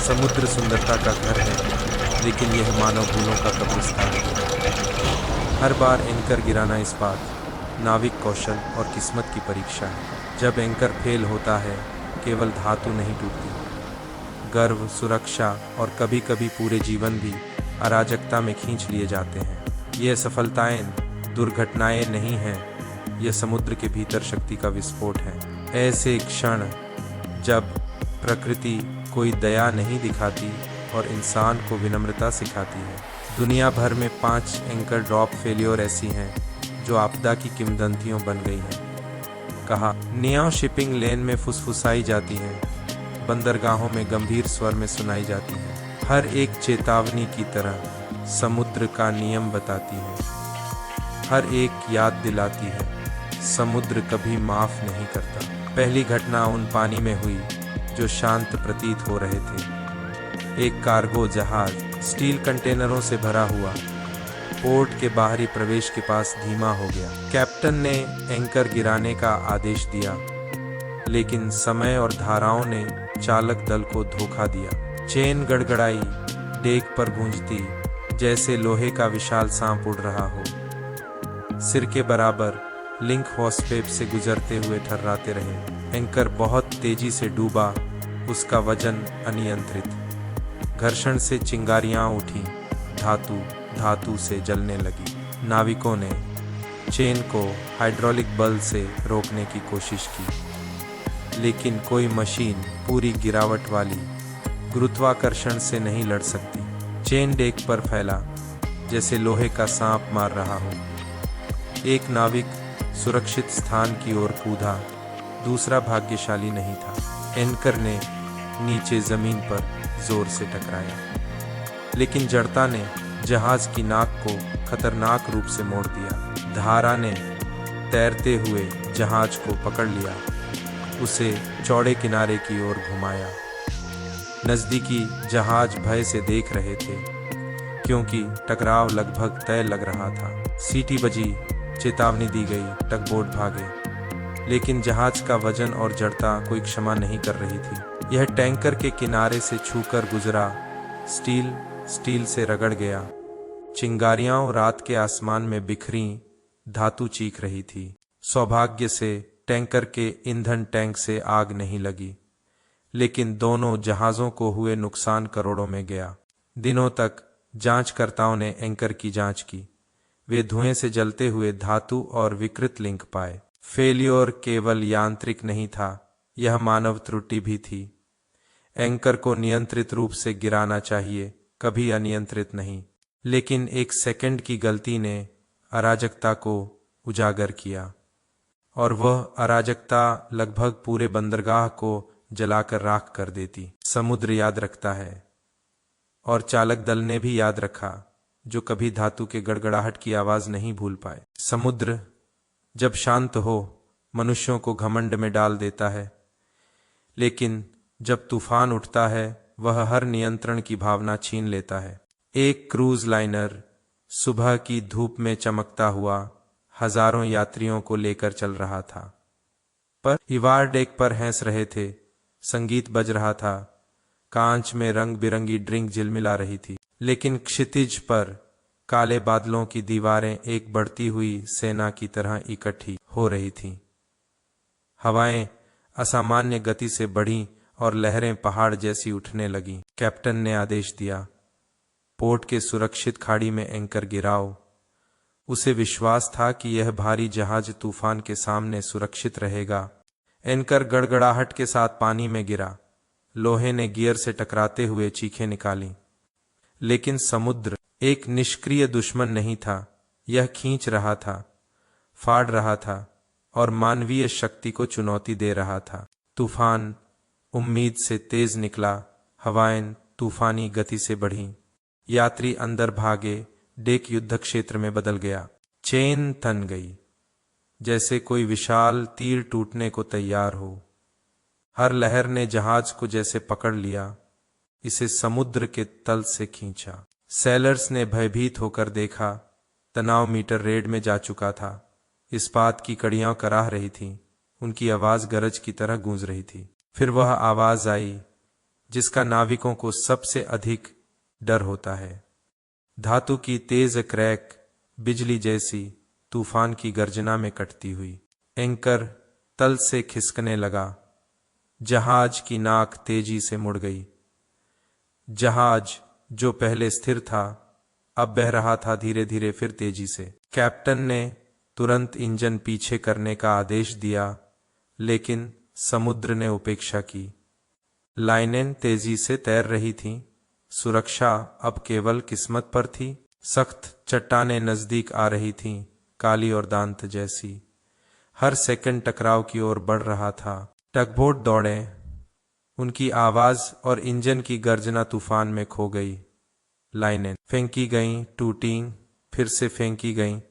समुद्र सुंदरता का घर है, लेकिन यह मानव भूलों का कब्रिस्तान है। हर बार एंकर गिराना इस बात नाविक कौशल और किस्मत की परीक्षा है। जब एंकर फेल होता है, केवल धातु नहीं टूटती, गर्व, सुरक्षा और कभी कभी पूरे जीवन भी अराजकता में खींच लिए जाते हैं। ये सफलताएं दुर्घटनाएं नहीं हैं, यह समुद्र के भीतर शक्ति का विस्फोट है। ऐसे क्षण जब प्रकृति कोई दया नहीं दिखाती और इंसान को विनम्रता सिखाती है। दुनिया भर में 5 एंकर ड्रॉप फेलियर ऐसी हैं जो आपदा की किंवदंतियों बन गई हैं। कहा निया शिपिंग लेन में फुसफुसाई जाती हैं, बंदरगाहों में गंभीर स्वर में सुनाई जाती हैं। हर एक चेतावनी की तरह समुद्र का नियम बताती है, हर एक याद दिलाती है, समुद्र कभी माफ नहीं करता। पहली घटना उन पानी में हुई जो शांत प्रतीत हो रहे थे। एक कार्गो जहाज स्टील कंटेनरों से भरा हुआ पोर्ट के बाहरी प्रवेश के पास धीमा हो गया। कैप्टन ने एंकर गिराने का आदेश दिया, लेकिन समय और धाराओं ने चालक दल को धोखा दिया। चेन गड़गड़ाई, डेक पर गूंजती जैसे लोहे का विशाल सांप उड़ रहा हो। सिर के बराबर लिंक हॉर्सपेप से गुजरते हुए ठर्राते रहे। एंकर बहुत तेजी से डूबा, उसका वजन अनियंत्रित। घर्षण से चिंगारियां उठी, धातु से जलने लगी। नाविकों ने चेन को हाइड्रोलिक बल से रोकने की कोशिश की, लेकिन कोई मशीन पूरी गिरावट वाली गुरुत्वाकर्षण से नहीं लड़ सकती। चेन डेक पर फैला जैसे लोहे का सांप मार रहा हो। एक नाविक सुरक्षित स्थान की ओर कूदा, दूसरा भाग्यशाली नहीं था। एंकर ने नीचे जमीन पर जोर से टकराया, लेकिन जड़ता ने जहाज की नाक को खतरनाक रूप से मोड़ दिया। धारा ने तैरते हुए जहाज को पकड़ लिया, उसे चौड़े किनारे की ओर घुमाया। नजदीकी जहाज भय से देख रहे थे, क्योंकि टकराव लगभग तय लग रहा था। सीटी बजी, चेतावनी दी गई, टगबोट भागे, लेकिन जहाज का वजन और जड़ता कोई क्षमा नहीं कर रही थी। यह टैंकर के किनारे से छूकर गुजरा, स्टील से रगड़ गया। चिंगारियां रात के आसमान में बिखरी, धातु चीख रही थी। सौभाग्य से टैंकर के ईंधन टैंक से आग नहीं लगी, लेकिन दोनों जहाजों को हुए नुकसान करोड़ों में गया। दिनों तक जांचकर्ताओं ने एंकर की जांच की। वे धुएं से जलते हुए धातु और विकृत लिंक पाए। फेलियर केवल यांत्रिक नहीं था, यह मानव त्रुटि भी थी। एंकर को नियंत्रित रूप से गिराना चाहिए, कभी अनियंत्रित नहीं। लेकिन एक सेकंड की गलती ने अराजकता को उजागर किया, और वह अराजकता लगभग पूरे बंदरगाह को जलाकर राख कर देती। समुद्र याद रखता है, और चालक दल ने भी याद रखा, जो कभी धातु के गड़गड़ाहट की आवाज नहीं भूल पाए। समुद्र जब शांत हो मनुष्यों को घमंड में डाल देता है, लेकिन जब तूफान उठता है वह हर नियंत्रण की भावना छीन लेता है। एक क्रूज लाइनर सुबह की धूप में चमकता हुआ हजारों यात्रियों को लेकर चल रहा था, पर इवार डेक पर हंस रहे थे, संगीत बज रहा था, कांच में रंग बिरंगी ड्रिंक झिलमिला रही थी। लेकिन क्षितिज पर काले बादलों की दीवारें एक बढ़ती हुई सेना की तरह इकट्ठी हो रही थीं। हवाएं असामान्य गति से बढ़ीं और लहरें पहाड़ जैसी उठने लगीं। कैप्टन ने आदेश दिया, पोर्ट के सुरक्षित खाड़ी में एंकर गिराओ। उसे विश्वास था कि यह भारी जहाज तूफान के सामने सुरक्षित रहेगा। एंकर गड़गड़ाहट के साथ पानी में गिरा। लोहे ने गियर से टकराते हुए चीखें निकाली। लेकिन समुद्र एक निष्क्रिय दुश्मन नहीं था, यह खींच रहा था, फाड़ रहा था और मानवीय शक्ति को चुनौती दे रहा था। तूफान उम्मीद से तेज निकला, हवाएं तूफानी गति से बढ़ीं। यात्री अंदर भागे, डेक युद्ध क्षेत्र में बदल गया। चेन तन गई, जैसे कोई विशाल तीर टूटने को तैयार हो। हर लहर ने जहाज को जैसे पकड़ लिया, इसे समुद्र के तल से खींचा। सेलर्स ने भयभीत होकर देखा, तनाव मीटर रेड में जा चुका था। इस्पात की कड़ियां कराह रही थीं, उनकी आवाज गरज की तरह गूंज रही थी। फिर वह आवाज आई जिसका नाविकों को सबसे अधिक डर होता है। धातु की तेज क्रैक बिजली जैसी तूफान की गर्जना में कटती हुई एंकर तल से खिसकने लगा। जहाज की नाक तेजी से मुड़ गई। जहाज जो पहले स्थिर था अब बह रहा था धीरे धीरे फिर तेजी से। कैप्टन ने तुरंत इंजन पीछे करने का आदेश दिया, लेकिन समुद्र ने उपेक्षा की। लाइनें तेजी से तैर रही थीं। सुरक्षा अब केवल किस्मत पर थी। सख्त चट्टानें नजदीक आ रही थीं, काली और दांत जैसी। हर सेकंड टकराव की ओर बढ़ रहा था। टगबोट दौड़े, उनकी आवाज और इंजन की गर्जना तूफान में खो गई। लाइनें फेंकी गईं, टूटीं, फिर से फेंकी गईं,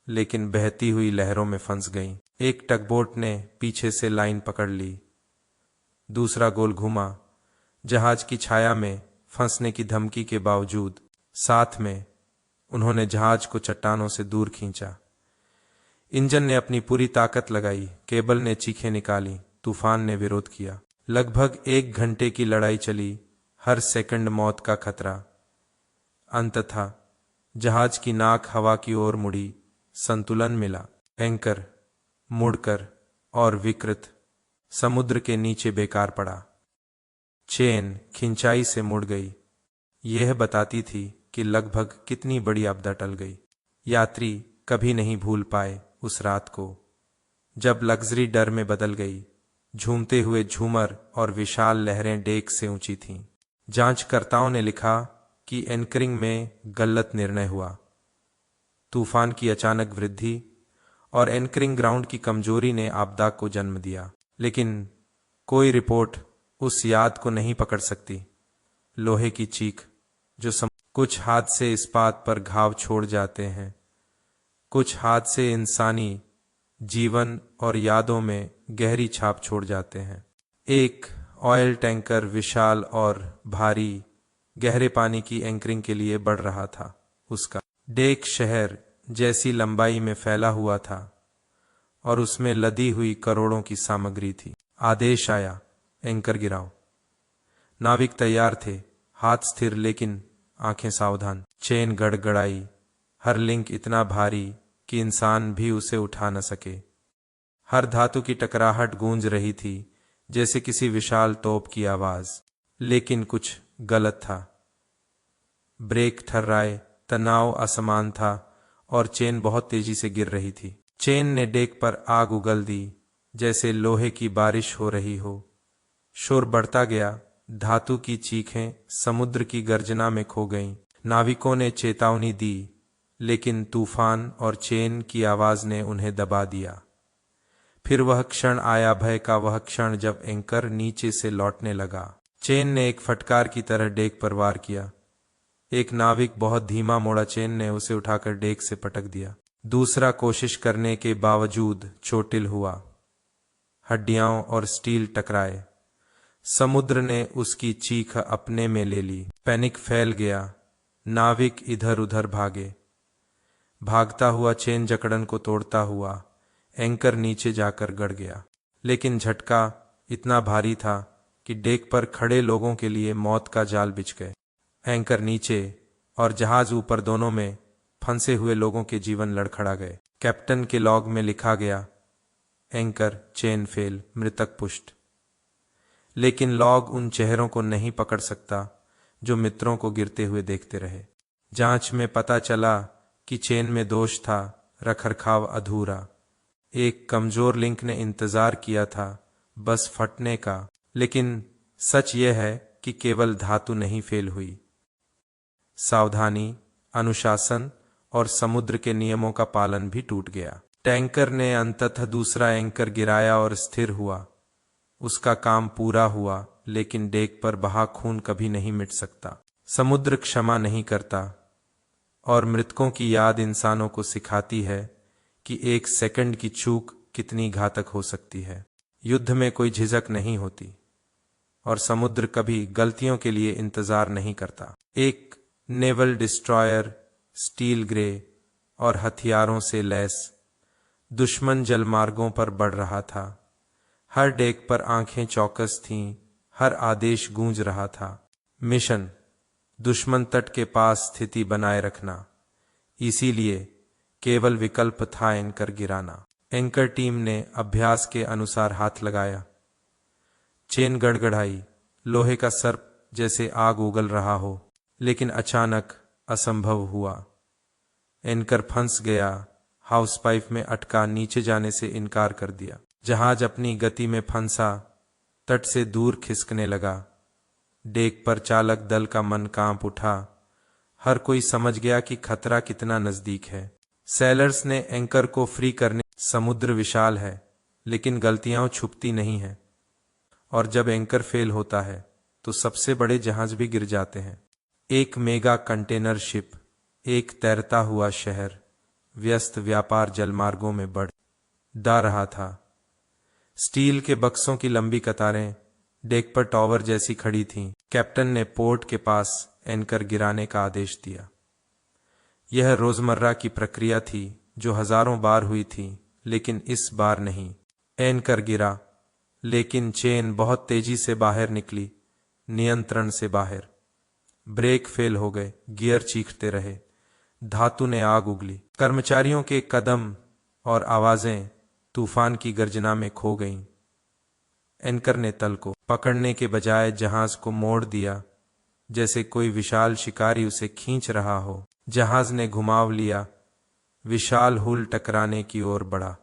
लेकिन बहती हुई लहरों में फंस गईं। एक टगबोट ने पीछे से लाइन पकड़ ली। दूसरा गोल घूमा। जहाज की छाया में फंसने की धमकी के बावजूद साथ में उन्होंने जहाज को चट्टानों से दूर खींचा। इंजन ने अपनी पूरी ताकत लगाई, केबल ने चीखें निकाली, तूफान ने विरोध किया। लगभग 1 घंटे की लड़ाई चली, हर सेकंड मौत का खतरा। अंततः जहाज की नाक हवा की ओर मुड़ी, संतुलन मिला। एंकर मुड़कर और विकृत समुद्र के नीचे बेकार पड़ा। चेन खिंचाई से मुड़ गई। यह बताती थी कि लगभग कितनी बड़ी आपदा टल गई। यात्री कभी नहीं भूल पाए उस रात को, जब लग्जरी डर में बदल गई। झूमते हुए झूमर और विशाल लहरें डेक से ऊंची थीं। जांचकर्ताओं ने लिखा कि एंकरिंग में गलत निर्णय हुआ। तूफान की अचानक वृद्धि और एंकरिंग ग्राउंड की कमजोरी ने आपदा को जन्म दिया, लेकिन कोई रिपोर्ट उस याद को नहीं पकड़ सकती। लोहे की चीख जो कुछ हादसे इस्पात पर घाव छोड़ जाते हैं, कुछ हादसे इंसानी जीवन और यादों में गहरी छाप छोड़ जाते हैं। एक ऑयल टैंकर विशाल और भारी गहरे पानी की एंकरिंग के लिए बढ़ रहा था। उसका डेक शहर जैसी लंबाई में फैला हुआ था और उसमें लदी हुई करोड़ों की सामग्री थी। आदेश आया, एंकर गिराओ। नाविक तैयार थे, हाथ स्थिर लेकिन आंखें सावधान। चेन गड़गड़ाई, हर लिंक इतना भारी कि इंसान भी उसे उठा न सके। हर धातु की टकराहट गूंज रही थी जैसे किसी विशाल तोप की आवाज। लेकिन कुछ गलत था। ब्रेक ठर्राए, तनाव असमान था और चेन बहुत तेजी से गिर रही थी। चेन ने डेक पर आग उगल दी, जैसे लोहे की बारिश हो रही हो। शोर बढ़ता गया, धातु की चीखें समुद्र की गर्जना में खो गईं। नाविकों ने चेतावनी दी, लेकिन तूफान और चेन की आवाज ने उन्हें दबा दिया। फिर वह क्षण आया, भय का वह क्षण जब एंकर नीचे से लौटने लगा। चेन ने एक फटकार की तरह डेक पर वार किया। एक नाविक बहुत धीमा मोड़ा, चेन ने उसे उठाकर डेक से पटक दिया। दूसरा कोशिश करने के बावजूद चोटिल हुआ। हड्डियां और स्टील टकराए। समुद्र ने उसकी चीख अपने में ले ली। पैनिक फैल गया। नाविक इधर उधर भागे। भागता हुआ चेन जकड़न को तोड़ता हुआ एंकर नीचे जाकर गड़ गया। लेकिन झटका इतना भारी था कि डेक पर खड़े लोगों के लिए मौत का जाल बिछ गए। एंकर नीचे और जहाज ऊपर, दोनों में फंसे हुए लोगों के जीवन लड़खड़ा गए। कैप्टन के लॉग में लिखा गया, एंकर चेन फेल, मृतक पुष्ट। लेकिन लॉग उन चेहरों को नहीं पकड़ सकता जो मित्रों को गिरते हुए देखते रहे। जांच में पता चला कि चेन में दोष था, रखरखाव अधूरा। एक कमजोर लिंक ने इंतजार किया था बस फटने का। लेकिन सच यह है कि केवल धातु नहीं फेल हुई, सावधानी, अनुशासन और समुद्र के नियमों का पालन भी टूट गया। टैंकर ने अंततः दूसरा एंकर गिराया और स्थिर हुआ। उसका काम पूरा हुआ, लेकिन डेक पर बहा खून कभी नहीं मिट सकता। समुद्र क्षमा नहीं करता और मृतकों की याद इंसानों को सिखाती है कि एक सेकंड की चूक कितनी घातक हो सकती है। युद्ध में कोई झिझक नहीं होती और समुद्र कभी गलतियों के लिए इंतजार नहीं करता। एक नेवल डिस्ट्रॉयर स्टील ग्रे और हथियारों से लैस दुश्मन जलमार्गों पर बढ़ रहा था। हर डेक पर आंखें चौकस थीं, हर आदेश गूंज रहा था। मिशन, दुश्मन तट के पास स्थिति बनाए रखना। इसीलिए केवल विकल्प था एंकर गिराना। एंकर टीम ने अभ्यास के अनुसार हाथ लगाया। चेन गड़गड़ाई, लोहे का सर्प जैसे आग उगल रहा हो, लेकिन अचानक असंभव हुआ। एंकर फंस गया, हाउस पाइप में अटका, नीचे जाने से इनकार कर दिया। जहाज अपनी गति में फंसा, तट से दूर खिसकने लगा। डेक पर चालक दल का मन कांप उठा। हर कोई समझ गया कि खतरा कितना नजदीक है। सेलर्स ने एंकर को फ्री करने। समुद्र विशाल है, लेकिन गलतियां छुपती नहीं है, और जब एंकर फेल होता है तो सबसे बड़े जहाज भी गिर जाते हैं। एक मेगा कंटेनर शिप, एक तैरता हुआ शहर, व्यस्त व्यापार जलमार्गों में बढ़ दा रहा था। स्टील के बक्सों की लंबी कतारें डेक पर टॉवर जैसी खड़ी थीं। कैप्टन ने पोर्ट के पास एंकर गिराने का आदेश दिया। यह रोजमर्रा की प्रक्रिया थी जो हजारों बार हुई थी, लेकिन इस बार नहीं। एंकर गिरा, लेकिन चेन बहुत तेजी से बाहर निकली, नियंत्रण से बाहर। ब्रेक फेल हो गए, गियर चीखते रहे, धातु ने आग उगली। कर्मचारियों के कदम और आवाजें तूफान की गर्जना में खो गईं। एंकर ने तल को पकड़ने के बजाय जहाज को मोड़ दिया, जैसे कोई विशाल शिकारी उसे खींच रहा हो। जहाज ने घुमाव लिया, विशाल हुल टकराने की ओर बढ़ा।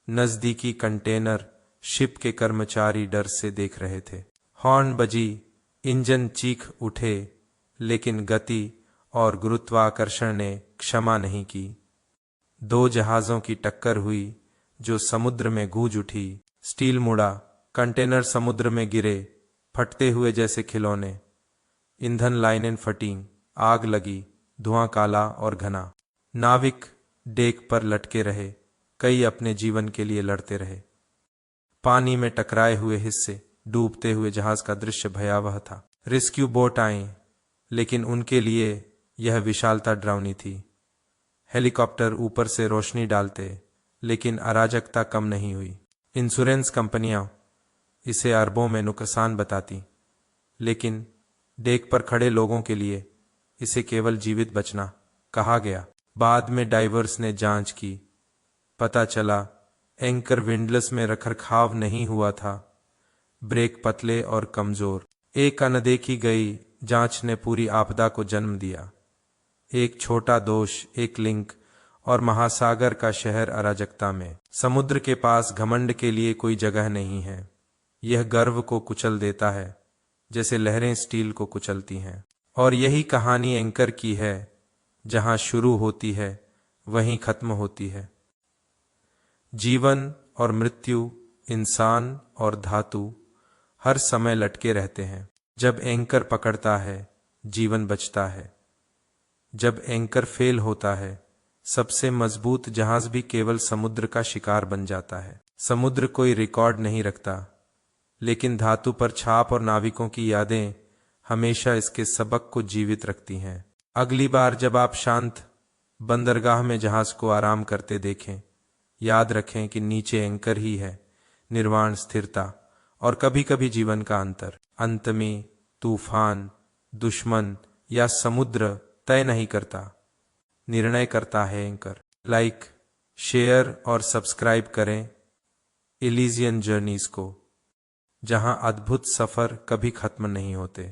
नजदीकी कंटेनर शिप के कर्मचारी डर से देख रहे थे। हॉर्न बजी, इंजन चीख उठे, लेकिन गति और गुरुत्वाकर्षण ने क्षमा नहीं की। दो जहाजों की टक्कर हुई जो समुद्र में गूंज उठी। स्टील मुड़ा, कंटेनर समुद्र में गिरे, फटते हुए जैसे खिलौने। ईंधन लाइनें फटी, आग लगी, धुआं काला और घना। नाविक डेक पर लटके रहे, कई अपने जीवन के लिए लड़ते रहे। पानी में टकराए हुए हिस्से, डूबते हुए जहाज का दृश्य भयावह था। रेस्क्यू बोट आई, लेकिन उनके लिए यह विशालता डरावनी थी। हेलीकॉप्टर ऊपर से रोशनी डालते, लेकिन अराजकता कम नहीं हुई। इंश्योरेंस कंपनियां इसे अरबों में नुकसान बताती, लेकिन डेक पर खड़े लोगों के लिए इसे केवल जीवित बचना कहा गया। बाद में डाइवर्स ने जांच की, पता चला एंकर विंडलेस में रखरखाव नहीं हुआ था, ब्रेक पतले और कमजोर। एक अनदेखी गई जांच ने पूरी आपदा को जन्म दिया। एक छोटा दोष, एक लिंक, और महासागर का शहर अराजकता में। समुद्र के पास घमंड के लिए कोई जगह नहीं है। यह गर्व को कुचल देता है, जैसे लहरें स्टील को कुचलती हैं। और यही कहानी एंकर की है, जहां शुरू होती है वहीं खत्म होती है। जीवन और मृत्यु, इंसान और धातु हर समय लटके रहते हैं। जब एंकर पकड़ता है, जीवन बचता है। जब एंकर फेल होता है, सबसे मजबूत जहाज भी केवल समुद्र का शिकार बन जाता है। समुद्र कोई रिकॉर्ड नहीं रखता, लेकिन धातु पर छाप और नाविकों की यादें हमेशा इसके सबक को जीवित रखती हैं। अगली बार जब आप शांत बंदरगाह में जहाज को आराम करते देखें, याद रखें कि नीचे एंकर ही है, निर्वाण, स्थिरता और कभी कभी जीवन का अंतर। अंत में तूफान, दुश्मन या समुद्र तय नहीं करता, निर्णय करता है एंकर। लाइक, शेयर और सब्सक्राइब करें इलीजियन जर्नीज को, जहां अद्भुत सफर कभी खत्म नहीं होते।